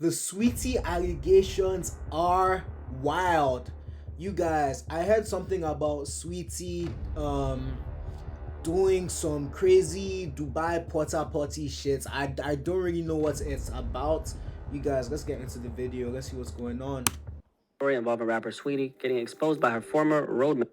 The Saweetie allegations are wild. You guys, I heard something about Saweetie doing some crazy Dubai porta potty shit. I don't really know what it's about. You guys, let's get into the video. Let's see what's going on. Story involving rapper Saweetie getting exposed by her former road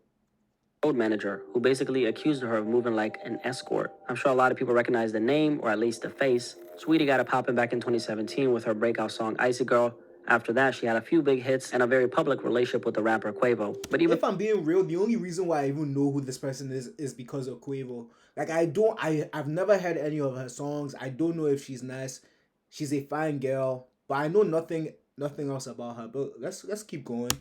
manager, who basically accused her of moving like an escort. I'm sure a lot of people recognize the name, or at least the face. Saweetie got it popping back in 2017 with her breakout song Icy Girl. After that, she had a few big hits and a very public relationship with the rapper Quavo. But even If I'm being real, the only reason why I even know who this person is because of Quavo. Like I've never heard any of her songs. I don't know if she's nice. She's a fine girl, but I know nothing else about her. But let's keep going.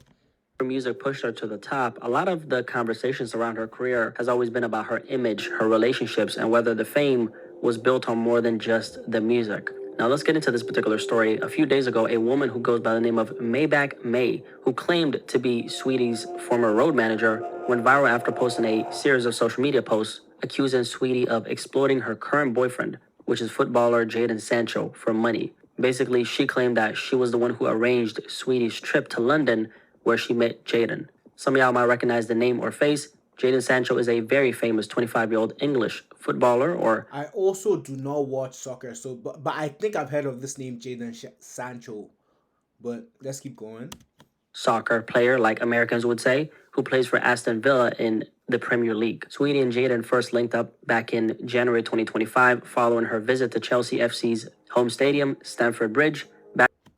her music pushed her to the top, a lot of the conversations around her career has always been about her image, her relationships, and whether the fame was built on more than just the music. Now let's get into this particular story. A few days ago, a woman who goes by the name of Maybach May, who claimed to be Saweetie's former road manager, went viral after posting a series of social media posts accusing Saweetie of exploiting her current boyfriend, which is footballer Jadon Sancho, for money. Basically, she claimed that she was the one who arranged Saweetie's trip to London where she met Jadon. Some of y'all might recognize the name or face. Jadon Sancho is a very famous 25-year-old English footballer or I also do not watch soccer, so but I think I've heard of this name, Sancho. But let's keep going. soccer player, like Americans would say, who plays for Aston Villa in the Premier League. Saweetie and Jadon first linked up back in January 2025 following her visit to Chelsea FC's home stadium, Stamford Bridge,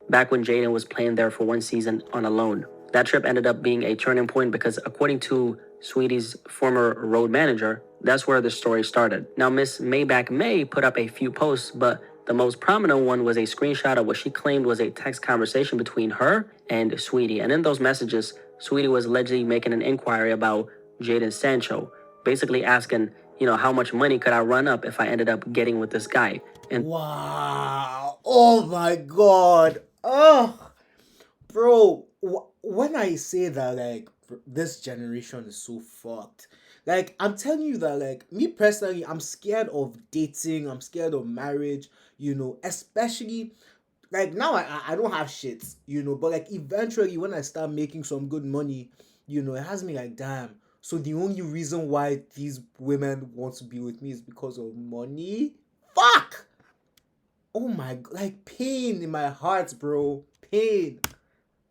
back when Jadon was playing there for one season on a loan. That trip ended up being a turning point because, according to Saweetie's former road manager, that's where the story started. Now, Miss Maybach May put up a few posts, but the most prominent one was a screenshot of what she claimed was a text conversation between her and Saweetie. And in those messages, Saweetie was allegedly making an inquiry about Jadon Sancho, basically asking, how much money could I run up if I ended up getting with this guy? And Wow! Oh my God! Oh, bro, when I say that, like, this generation is so fucked. Like, I'm telling you that, like, me personally, I'm scared of dating. I'm scared of marriage. Especially like now, I don't have shit. But like eventually, when I start making some good money, it has me like, damn. So the only reason why these women want to be with me is because of money. Fuck. Oh my, like pain in my heart, bro. Pain.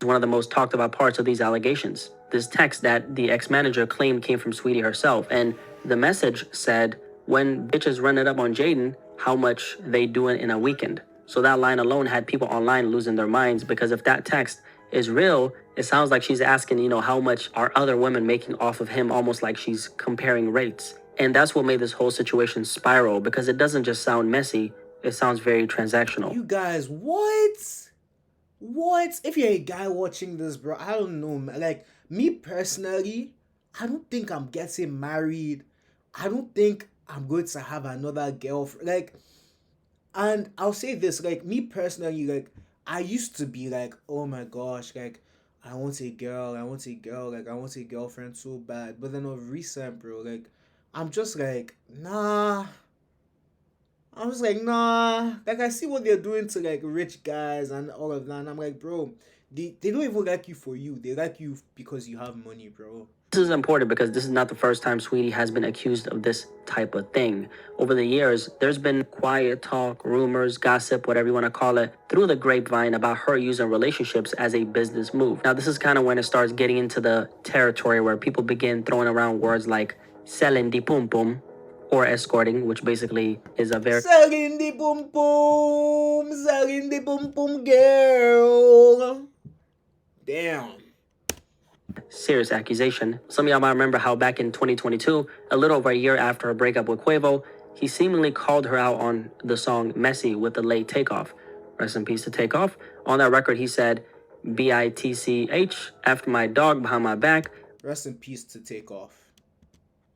one of the most talked about parts of these allegations. This text that the ex-manager claimed came from Saweetie herself, and the message said, when bitches run it up on Jadon, how much they doing in a weekend. So that line alone had people online losing their minds, because if that text is real, it sounds like she's asking, how much are other women making off of him, almost like she's comparing rates. And that's what made this whole situation spiral, because it doesn't just sound messy, it sounds very transactional. You guys, what? What? If you're a guy watching this, bro, I don't know, man. Like, me personally, I don't think I'm getting married. I don't think I'm going to have another girlfriend. Like, and I'll say this, like, me personally, like, I used to be like, oh my gosh, like, I want a girl, I want a girl, like, I want a girlfriend so bad. But then of recent, bro, like, I'm just like, nah. I was like, nah. Like, I see what they're doing to like rich guys and all of that. And I'm like, bro, they don't even like you for you. They like you because you have money, bro. This is important because this is not the first time Saweetie has been accused of this type of thing. Over the years, there's been quiet talk, rumors, gossip, whatever you want to call it, through the grapevine about her using relationships as a business move. Now, this is kind of when it starts getting into the territory where people begin throwing around words like selling the pum pum or escorting, which basically is a very Selling the boom boom, girl. Damn. serious accusation. Some of y'all might remember how back in 2022, a little over a year after her breakup with Quavo, he seemingly called her out on the song Messy with the late Takeoff. Rest in peace to Takeoff. On that record, he said, BITCH, after my dog behind my back, Rest in peace to Takeoff.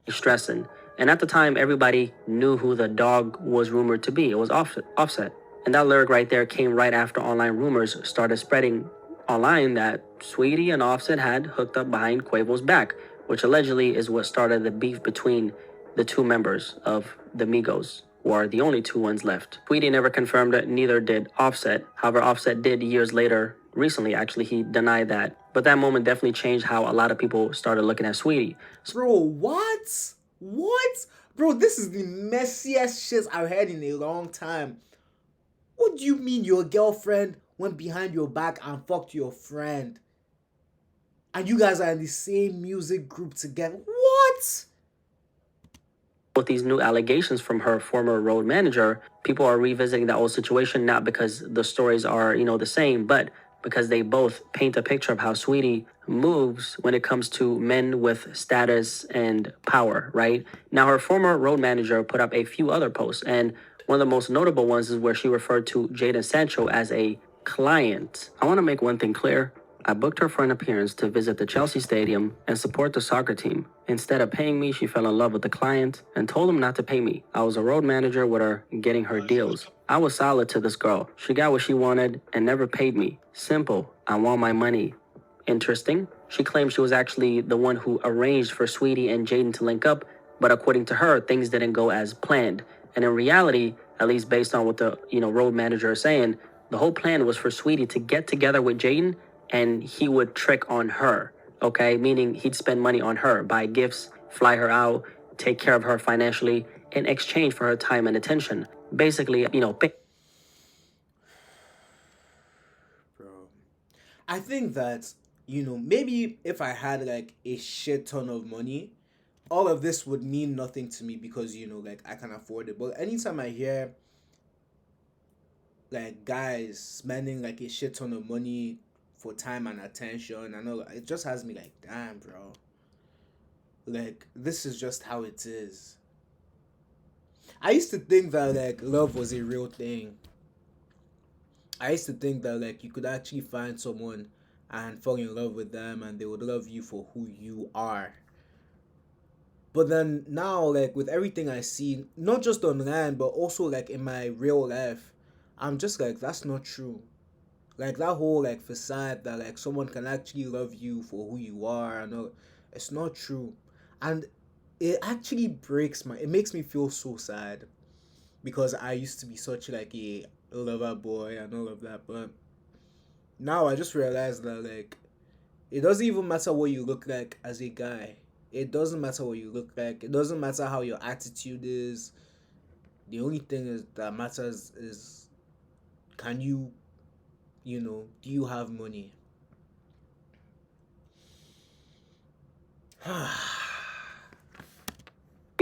stressing. And at the time, everybody knew who the dog was rumored to be. It was Offset. And that lyric right there came right after online rumors started spreading online that Saweetie and Offset had hooked up behind Quavo's back, which allegedly is what started the beef between the two members of the Migos. were the only two ones left. Saweetie never confirmed it, neither did Offset. However, Offset did years later, recently actually, he denied that. But that moment definitely changed how a lot of people started looking at Saweetie. Bro, what? What? Bro, this is the messiest shit I've heard in a long time. What do you mean your girlfriend went behind your back and fucked your friend? And you guys are in the same music group together? What? With these new allegations from her former road manager, people are revisiting that old situation, not because the stories are, the same, but because they both paint a picture of how Saweetie moves when it comes to men with status and power, right? Now, her former road manager put up a few other posts, and one of the most notable ones is where she referred to Jadon Sancho as a client. I want to make one thing clear. I booked her for an appearance to visit the Chelsea Stadium and support the soccer team. Instead of paying me, she fell in love with the client and told him not to pay me. I was a road manager with her, getting her deals. I was solid to this girl. She got what she wanted and never paid me. Simple. I want my money. Interesting. She claimed she was actually the one who arranged for Saweetie and Jadon to link up, but according to her, things didn't go as planned. And in reality, at least based on what the road manager is saying, the whole plan was for Saweetie to get together with Jadon and he would trick on her, okay? Meaning he'd spend money on her, buy gifts, fly her out, take care of her financially in exchange for her time and attention. Basically, Bro. I think that, maybe if I had like a shit ton of money, all of this would mean nothing to me because, like I can afford it. But anytime I hear like guys spending like a shit ton of money for time and attention and all, it just has me like, damn, bro. Like, this is just how it is. I used to think that like love was a real thing. I used to think that like you could actually find someone and fall in love with them and they would love you for who you are. But then now, like with everything I see, not just online, but also like in my real life, I'm just like, that's not true. Like that whole like facade that like someone can actually love you for who you are and all, it's not true. And it actually it makes me feel so sad because I used to be such like a lover boy and all of that, but now I just realized that like it doesn't even matter what you look like as a guy. It doesn't matter what you look like. It doesn't matter how your attitude is. The only thing is that matters is, can you, do you have money?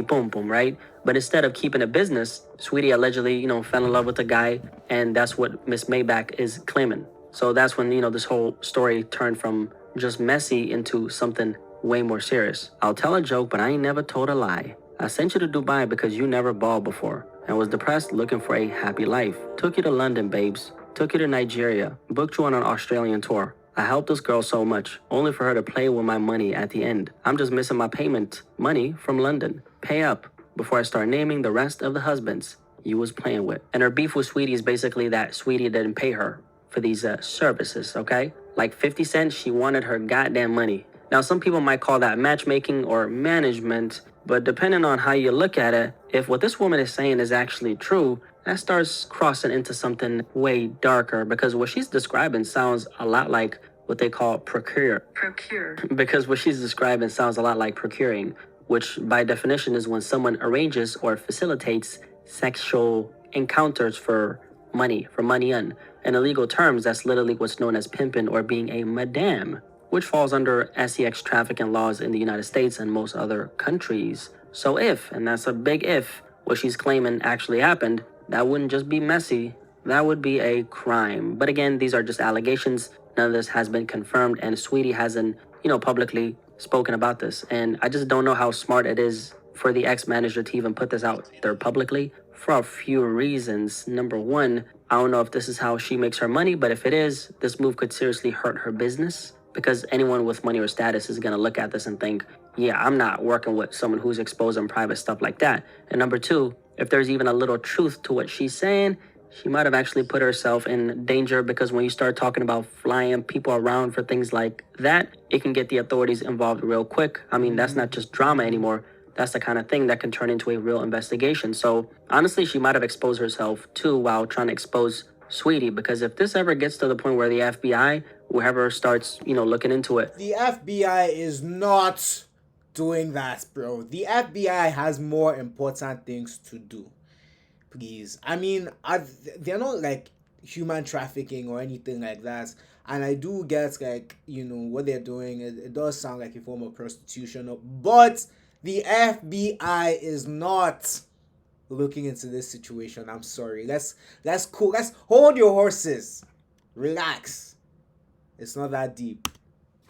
boom, boom, right? But instead of keeping a business, Saweetie allegedly, fell in love with a guy, and that's what Miss Maybach is claiming. So that's when, this whole story turned from just messy into something way more serious. I'll tell a joke, but I ain't never told a lie. I sent you to Dubai because you never balled before and was depressed looking for a happy life. Took you to London, babes. Took you to Nigeria. Booked you on an Australian tour. I helped this girl so much, only for her to play with my money at the end. I'm just missing my payment money from London. Pay up before I start naming the rest of the husbands you was playing with. And her beef with Saweetie is basically that Saweetie didn't pay her for these services, okay? Like 50 cents, she wanted her goddamn money. Now, some people might call that matchmaking or management, but depending on how you look at it, if what this woman is saying is actually true, that starts crossing into something way darker because what she's describing sounds a lot like what they call procure. Because what she's describing sounds a lot like procuring, which by definition is when someone arranges or facilitates sexual encounters for money on. In legal terms, that's literally what's known as pimping or being a madame, which falls under sex trafficking laws in the United States and most other countries. So if, and that's a big if, what she's claiming actually happened, that wouldn't just be messy, that would be a crime. But again, these are just allegations. None of this has been confirmed, and Saweetie hasn't, publicly spoken about this. And I just don't know how smart it is for the ex-manager to even put this out there publicly for a few reasons. Number one, I don't know if this is how she makes her money, but if it is, this move could seriously hurt her business because anyone with money or status is going to look at this and think, yeah, I'm not working with someone who's exposing private stuff like that. And number two, if there's even a little truth to what she's saying, she might have actually put herself in danger because when you start talking about flying people around for things like that, it can get the authorities involved real quick. I mean, that's not just drama anymore. that's the kind of thing that can turn into a real investigation. So honestly, she might have exposed herself too while trying to expose Saweetie, because if this ever gets to the point where the FBI, whoever starts, looking into it, The FBI is not doing that, bro. The FBI has more important things to do. Please. I mean, they're not like human trafficking or anything like that. And I do get like, what they're doing. It does sound like a form of prostitution. But the FBI is not looking into this situation. I'm sorry. That's cool. Let's hold your horses. Relax. It's not that deep.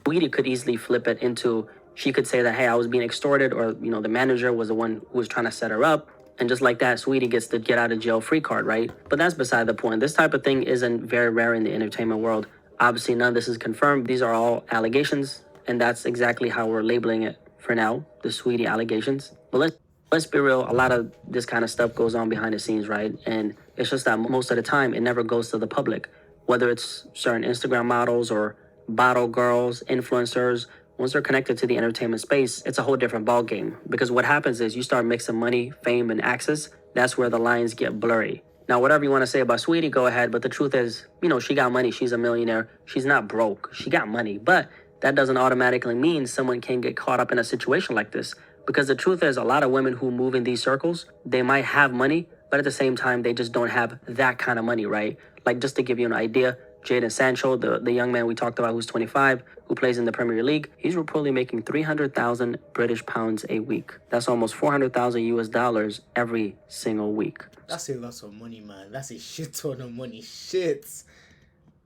Saweetie could easily flip it into, she could say that, hey, I was being extorted, or, the manager was the one who was trying to set her up. And just like that, Saweetie gets the get out of jail free card, right? But that's beside the point. This type of thing isn't very rare in the entertainment world. Obviously, none of this is confirmed. These are all allegations, and that's exactly how we're labeling it for now, the Saweetie allegations. But let's be real, a lot of this kind of stuff goes on behind the scenes, right? And it's just that most of the time, it never goes to the public. Whether it's certain Instagram models or bottle girls, influencers, once they're connected to the entertainment space, it's a whole different ballgame. Because what happens is you start mixing money, fame, and access. That's where the lines get blurry. Now, whatever you want to say about Saweetie, go ahead. But the truth is, she got money. She's a millionaire. She's not broke. She got money. But that doesn't automatically mean someone can get caught up in a situation like this. Because the truth is, a lot of women who move in these circles, they might have money, but at the same time, they just don't have that kind of money, right? Like, just to give you an idea, Jadon Sancho, the young man we talked about who's 25, who plays in the Premier League, he's reportedly making 300,000 British pounds a week. That's almost 400,000 US dollars every single week. That's a lot of money, man. That's a shit ton of money. Shit.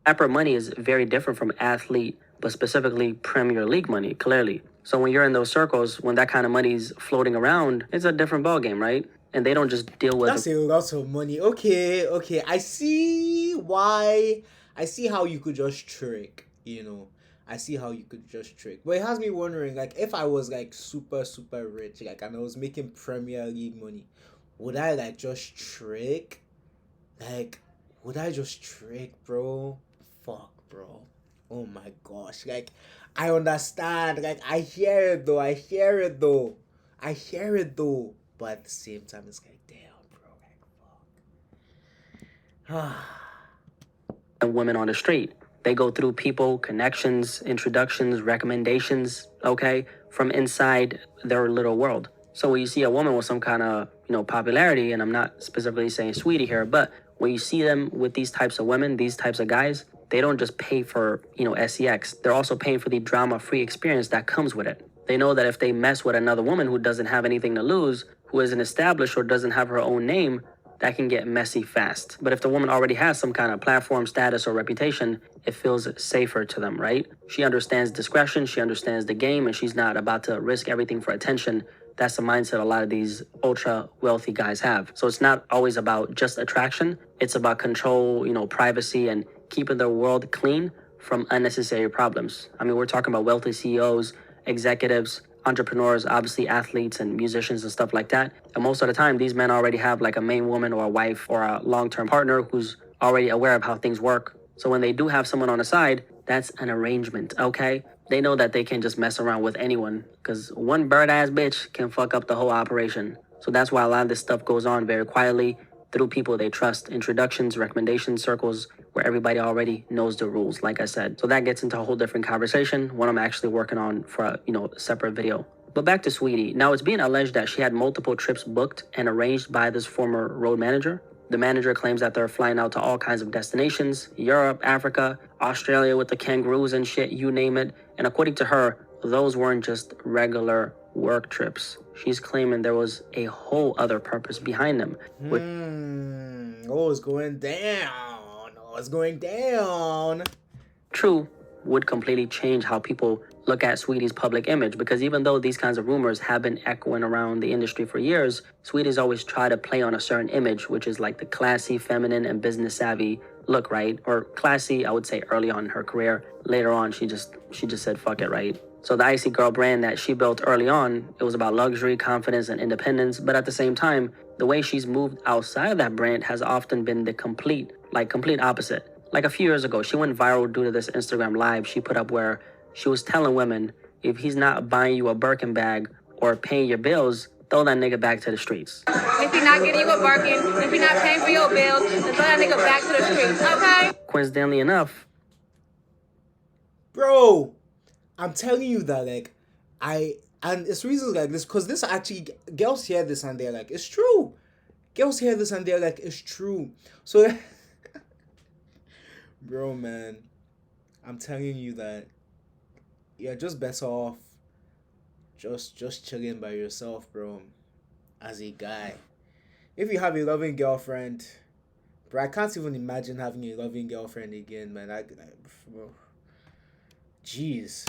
Rapper money is very different from athlete, but specifically Premier League money, clearly. So when you're in those circles, when that kind of money's floating around, it's a different ballgame, right? And they don't just deal with... That's a lot of money. Okay. I see why... I see how you could just trick, I see how you could just trick. But it has me wondering, like, if I was, like, super, super rich, like, and I was making Premier League money, would I, like, just trick? Like, would I just trick, bro? Fuck, bro. Oh, my gosh. Like, I understand. Like, I hear it, though. But at the same time, it's like, damn, bro. Like, fuck. Women on the street. They go through people, connections, introductions, recommendations, okay, from inside their little world. So when you see a woman with some kind of, popularity, and I'm not specifically saying Saweetie here, but when you see them with these types of women, these types of guys, they don't just pay for, sex. They're also paying for the drama-free experience that comes with it. They know that if they mess with another woman who doesn't have anything to lose, who isn't established or doesn't have her own name, that can get messy fast. But if the woman already has some kind of platform status or reputation, it feels safer to them, right? She understands discretion, she understands the game, and she's not about to risk everything for attention. That's the mindset a lot of these ultra wealthy guys have. So it's not always about just attraction. It's about control, privacy, and keeping their world clean from unnecessary problems. I mean, we're talking about wealthy CEOs, executives, entrepreneurs, obviously athletes and musicians and stuff like that. And most of the time, these men already have like a main woman or a wife or a long-term partner who's already aware of how things work. So when they do have someone on the side, that's an arrangement, okay? They know that they can't just mess around with anyone, because one bird-ass bitch can fuck up the whole operation. So that's why a lot of this stuff goes on very quietly through people they trust, introductions, recommendation circles, where everybody already knows the rules, like I said. So that gets into a whole different conversation, one I'm actually working on for a, separate video. But back to Saweetie. Now, it's being alleged that she had multiple trips booked and arranged by this former road manager. The manager claims that they're flying out to all kinds of destinations, Europe, Africa, Australia with the kangaroos and shit, you name it. And according to her, those weren't just regular work trips. She's claiming there was a whole other purpose behind them. It's going down. True, would completely change how people look at Saweetie's public image, because even though these kinds of rumors have been echoing around the industry for years, Saweetie's always tried to play on a certain image, which is like the classy, feminine, and business savvy look, right? Or classy, I would say early on in her career. Later on, she just said fuck it, right? So the Icy Girl brand that she built early on, it was about luxury, confidence, and independence. But at the same time, the way she's moved outside of that brand has often been the complete opposite. Like a few years ago, she went viral due to this Instagram live she put up where she was telling women, if he's not buying you a Birkin bag or paying your bills, throw that nigga back to the streets. If he not getting you a Birkin, if he not paying for your bills, then throw that nigga back to the streets, okay? Coincidentally enough, Bro, I'm telling you that, like, and it's reasons like this, because this actually, girls hear this and they're like, it's true. Girls hear this and they're like, it's true. So, bro, man, I'm telling you that you're just better off just chilling by yourself, bro, as a guy. If you have a loving girlfriend, bro, I can't even imagine having a loving girlfriend again, man. Bro, jeez.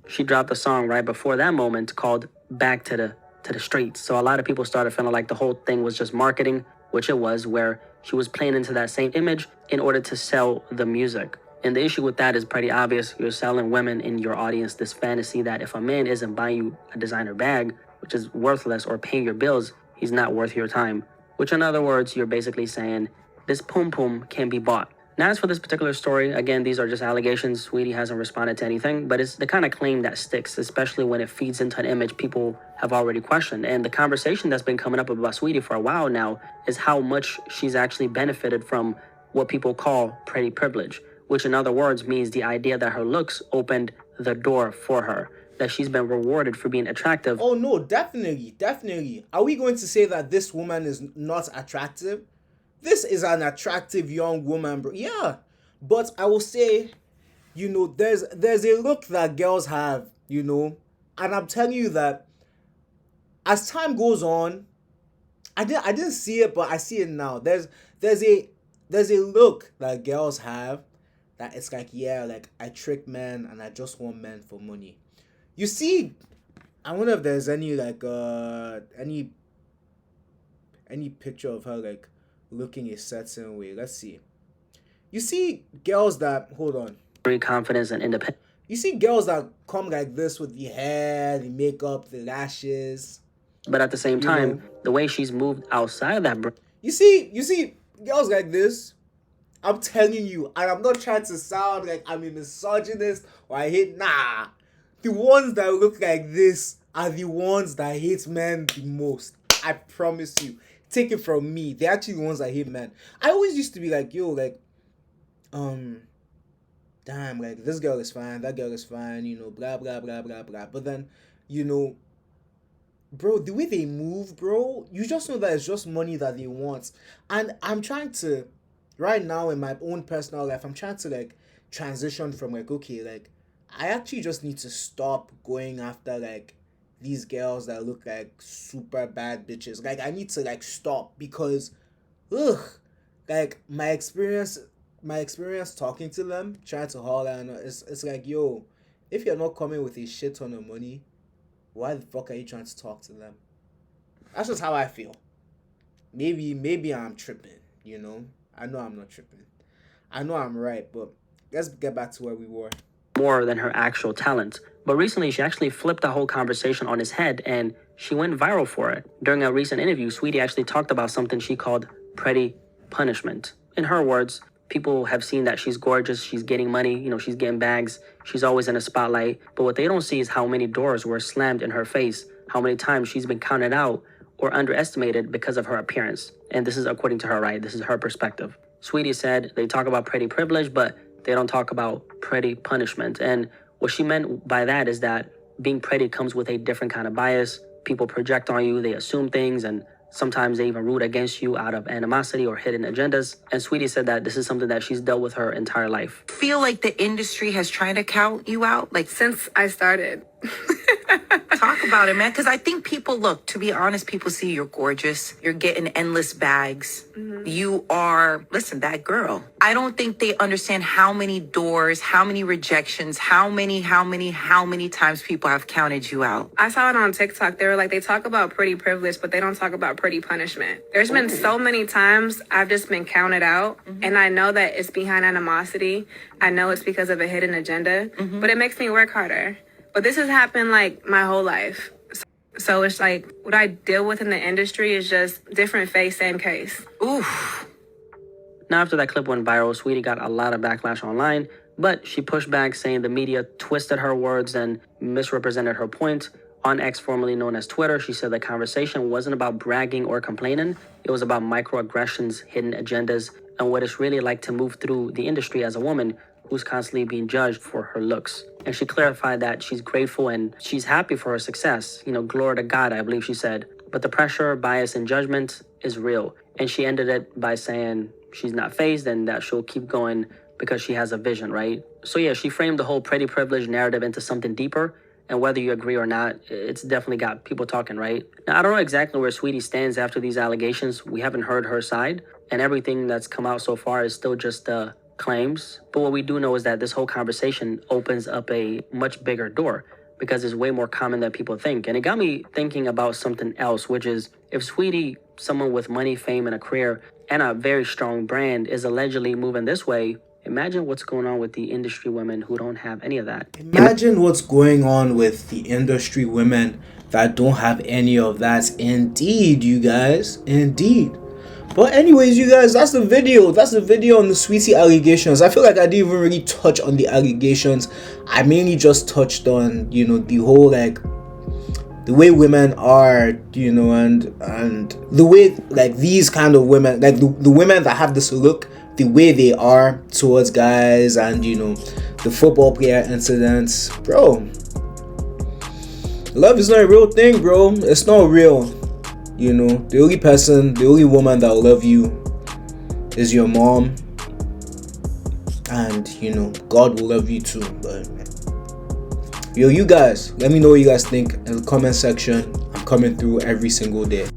she dropped a song right before that moment called Back to the Streets. So a lot of people started feeling like the whole thing was just marketing, which it was, where she was playing into that same image in order to sell the music. And the issue with that is pretty obvious. You're selling women in your audience this fantasy that if a man isn't buying you a designer bag, which is worthless, or paying your bills, he's not worth your time. Which, in other words, you're basically saying this pum pum can be bought. Now, as for this particular story, again, these are just allegations. Saweetie hasn't responded to anything, but it's the kind of claim that sticks, especially when it feeds into an image people have already questioned. And the conversation that's been coming up about Saweetie for a while now is how much she's actually benefited from what people call pretty privilege, which in other words means the idea that her looks opened the door for her, that she's been rewarded for being attractive. Oh no, definitely. Are we going to say that this woman is not attractive? This is an attractive young woman, bro. Yeah. But I will say, there's a look that girls have, and I'm telling you that as time goes on, I didn't see it, but I see it now. There's a look that girls have that it's like, yeah, like I trick men and I just want men for money. You see, I wonder if there's any like any picture of her like looking a certain way. Let's see. You see girls that hold on. Very confident and independent. You see girls that come like this with the hair, the makeup, the lashes. But at the same time, the way she's moved outside of that. You see girls like this. I'm telling you, and I'm not trying to sound like I'm a misogynist or I hate. Nah, the ones that look like this are the ones that hate men the most. I promise you. Take it from me. They're actually the ones that hate men. I always used to be like, yo, like, damn, like, this girl is fine, that girl is fine, blah, blah, blah, blah, blah. But then, bro, the way they move, bro, you just know that it's just money that they want. And I'm trying to, right now in my own personal life, I'm trying to, like, transition from, like, okay, like, I actually just need to stop going after, like, these girls that look like super bad bitches. Like, I need to, like, stop because, like, my experience talking to them, trying to haul and it's like, yo, if you're not coming with a shit ton of money, why the fuck are you trying to talk to them? That's just how I feel. Maybe I'm tripping, I know I'm not tripping. I know I'm right, but let's get back to where we were. More than her actual talent. But recently, she actually flipped the whole conversation on its head and she went viral for it. During a recent interview, Saweetie actually talked about something she called pretty punishment. In her words, people have seen that she's gorgeous, she's getting money, she's getting bags, she's always in the spotlight. But what they don't see is how many doors were slammed in her face, how many times she's been counted out or underestimated because of her appearance. And this is according to her, right? This is her perspective. Saweetie said they talk about pretty privilege, but they don't talk about pretty punishment. And what she meant by that is that being pretty comes with a different kind of bias. People project on you, they assume things, and sometimes they even root against you out of animosity or hidden agendas. And Saweetie said that this is something that she's dealt with her entire life. Feel like the industry has tried to count you out? Like, Since I started. talk about it, man. Because I think people, look, to be honest, people see you're gorgeous. You're getting endless bags. You are, listen, that girl. I don't think they understand how many doors, how many rejections, how many times people have counted you out. I saw it on TikTok. They were like, they talk about pretty privilege, but they don't talk about pretty punishment. There's been so many times I've just been counted out, and I know that it's behind animosity. I know it's because of a hidden agenda, but it makes me work harder. But this has happened like my whole life. So it's like what I deal with in the industry is just different face, same case. Oof. Now, after that clip went viral, Saweetie got a lot of backlash online, but she pushed back saying the media twisted her words and misrepresented her point, On X, formerly known as Twitter, she said the conversation wasn't about bragging or complaining. It was about microaggressions, hidden agendas, and what it's really like to move through the industry as a woman who's constantly being judged for her looks. And she clarified that she's grateful and she's happy for her success. Glory to God, I believe she said. But the pressure, bias, and judgment is real. And she ended it by saying she's not fazed and that she'll keep going because she has a vision, right? So yeah, she framed the whole pretty privilege narrative into something deeper. And whether you agree or not, it's definitely got people talking, right? Now, I don't know exactly where Saweetie stands after these allegations. We haven't heard her side. And everything that's come out so far is still just claims. But what we do know is that this whole conversation opens up a much bigger door because it's way more common than people think. And it got me thinking about something else, which is if Saweetie, someone with money, fame, and a career, and a very strong brand, is allegedly moving this way, imagine what's going on with the industry women who don't have any of that. Imagine what's going on with the industry women that don't have any of that. Indeed, you guys. Indeed. But anyways, you guys, that's the video. That's the video on the Saweetie allegations. I feel like I didn't even really touch on the allegations. I mainly just touched on, the whole, the way women are, and the way, these kind of women, the women that have this look, the way they are towards guys, and the football player incidents. Bro, love is not a real thing, bro. It's not real. The only woman that will love you is your mom, and God will love you too. But you guys, let me know what you guys think in the comment section. I'm coming through every single day.